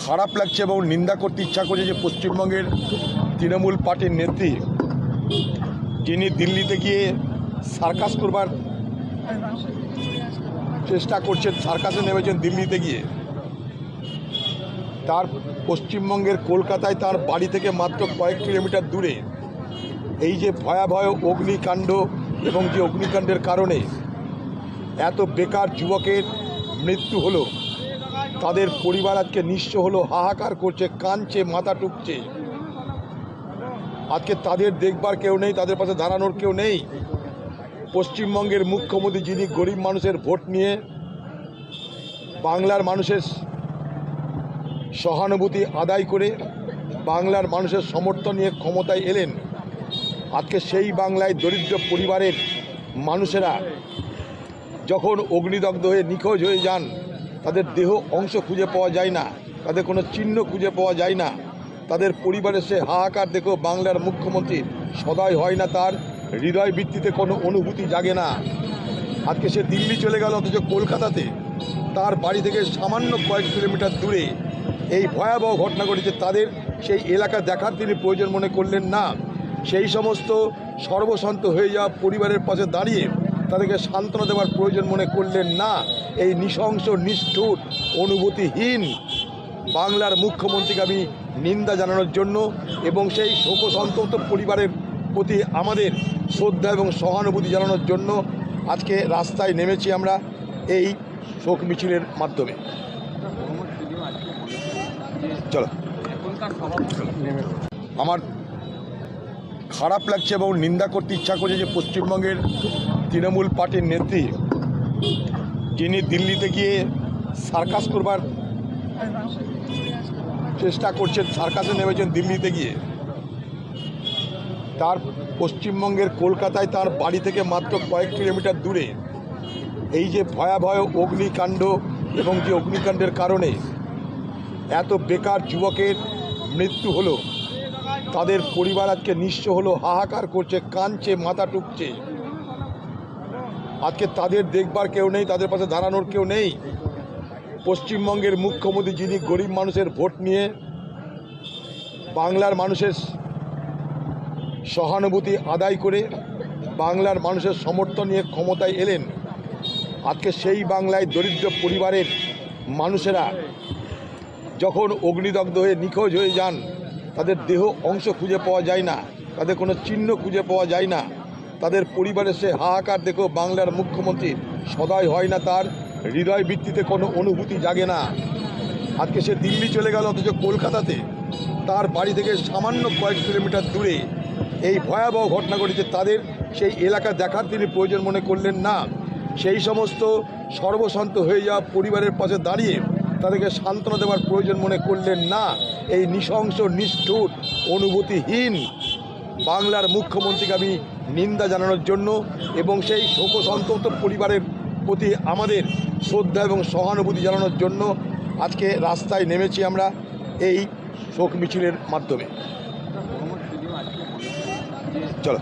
খারাপ লাগছে এবং নিন্দা করতে ইচ্ছা করছে যে পশ্চিমবঙ্গের তৃণমূল পার্টির নেত্রী যিনি দিল্লিতে গিয়ে সার্কাস করবার চেষ্টা করছেন, সার্কাসে নেমেছেন দিল্লিতে গিয়ে, তার পশ্চিমবঙ্গের কলকাতায় তার বাড়ি থেকে মাত্র কয়েক কিলোমিটার দূরে এই যে ভয়াবহ অগ্নিকাণ্ড এবং যে অগ্নিকাণ্ডের কারণে এত বেকার যুবকের মৃত্যু হলো, তাদের পরিবার আজকে নিঃস্ব হলো, হাহাকার করছে, কাঁদছে, মাথা টুকছে। আজকে তাদের দেখবার কেউ নেই, তাদের পাশে দাঁড়ানোর কেউ নেই। পশ্চিমবঙ্গের মুখ্যমন্ত্রী যিনি গরিব মানুষের ভোট নিয়ে বাংলার মানুষের সহানুভূতি আদায় করে বাংলার মানুষের সমর্থন নিয়ে ক্ষমতায় এলেন, আজকে সেই বাংলায় দরিদ্র পরিবারের মানুষেরা যখন অগ্নিদগ্ধ হয়ে নিখোঁজ হয়ে যান, তাদের দেহ অংশ খুঁজে পাওয়া যায় না, তাদের কোনো চিহ্ন খুঁজে পাওয়া যায় না, তাদের পরিবারের সে হাহাকার দেখেও বাংলার মুখ্যমন্ত্রী সদয় হয় না, তার হৃদয় ভিত্তিতে কোনো অনুভূতি জাগে না। আজকে সে দিল্লি চলে গেল, অথচ কলকাতাতে তার বাড়ি থেকে সামান্য কয়েক কিলোমিটার দূরে এই ভয়াবহ ঘটনা ঘটেছে। তাদের সেই এলাকা দেখার তিনি প্রয়োজন মনে করলেন না। সেই সমস্ত সর্বশান্ত হয়ে যাওয়া পরিবারের পাশে দাঁড়িয়ে তাদেরকে সান্ত্বনা দেওয়ার প্রয়োজন মনে করলেন না। এই নৃশংস, নিষ্ঠুর, অনুভূতিহীন বাংলার মুখ্যমন্ত্রীকে আমি নিন্দা জানানোর জন্য এবং সেই শোকসন্তপ্ত পরিবারের প্রতি আমাদের শ্রদ্ধা এবং সহানুভূতি জানানোর জন্য আজকে রাস্তায় নেমেছি আমরা এই শোক মিছিলের মাধ্যমে। চলো, আমার খারাপ লাগছে এবং নিন্দা করতে ইচ্ছা করছে যে পশ্চিমবঙ্গের তৃণমূল পার্টির নেত্রী যিনি দিল্লিতে গিয়ে সার্কাস করবার চেষ্টা করছেন, সার্কাসে নেমেছেন দিল্লিতে গিয়ে, তার পশ্চিমবঙ্গের কলকাতায় তার বাড়ি থেকে মাত্র কয়েক কিলোমিটার দূরে এই যে ভয়াবহ অগ্নিকাণ্ড এবং যে অগ্নিকাণ্ডের কারণে এত বেকার যুবকের মৃত্যু হলো, তাদের পরিবার আজকে নিঃস্ব হলো, হাহাকার করছে, কাঁদছে, মাথা টুকছে। আজকে তাদের দেখবার কেউ নেই, তাদের পাশে দাঁড়ানোর কেউ নেই। পশ্চিমবঙ্গের মুখ্যমন্ত্রী যিনি গরিব মানুষের ভোট নিয়ে বাংলার মানুষের সহানুভূতি আদায় করে বাংলার মানুষের সমর্থন নিয়ে ক্ষমতায় এলেন, আজকে সেই বাংলায় দরিদ্র পরিবারের মানুষেরা যখন অগ্নিদগ্ধ হয়ে নিখোঁজ হয়ে যান, তাদের দেহ অংশ খুঁজে পাওয়া যায় না, তাদের কোনো চিহ্ন খুঁজে পাওয়া যায় না, তাদের পরিবারের সে হাহাকার দেখেও বাংলার মুখ্যমন্ত্রী সদয় হয় না, তার হৃদয় ভিত্তিতে কোনো অনুভূতি জাগে না। আজকে সে দিল্লি চলে গেল, অথচ কলকাতাতে তার বাড়ি থেকে সামান্য কয়েক কিলোমিটার দূরে এই ভয়াবহ ঘটনা ঘটেছে। তাদের সেই এলাকা দেখার তিনি প্রয়োজন মনে করলেন না। সেই সমস্ত সর্বশান্ত হয়ে যাওয়া পরিবারের পাশে দাঁড়িয়ে তাদেরকে সান্ত্বনা দেওয়ার প্রয়োজন মনে করলেন না। এই নৃশংস, নিষ্ঠুর, অনুভূতিহীন বাংলার মুখ্যমন্ত্রীকে আমি নিন্দা জানানোর জন্য এবং সেই শোকসন্তপ্ত পরিবারের প্রতি আমাদের শ্রদ্ধা এবং সহানুভূতি জানানোর জন্য আজকে রাস্তায় নেমেছি আমরা এই শোক মিছিলের মাধ্যমে। চলো,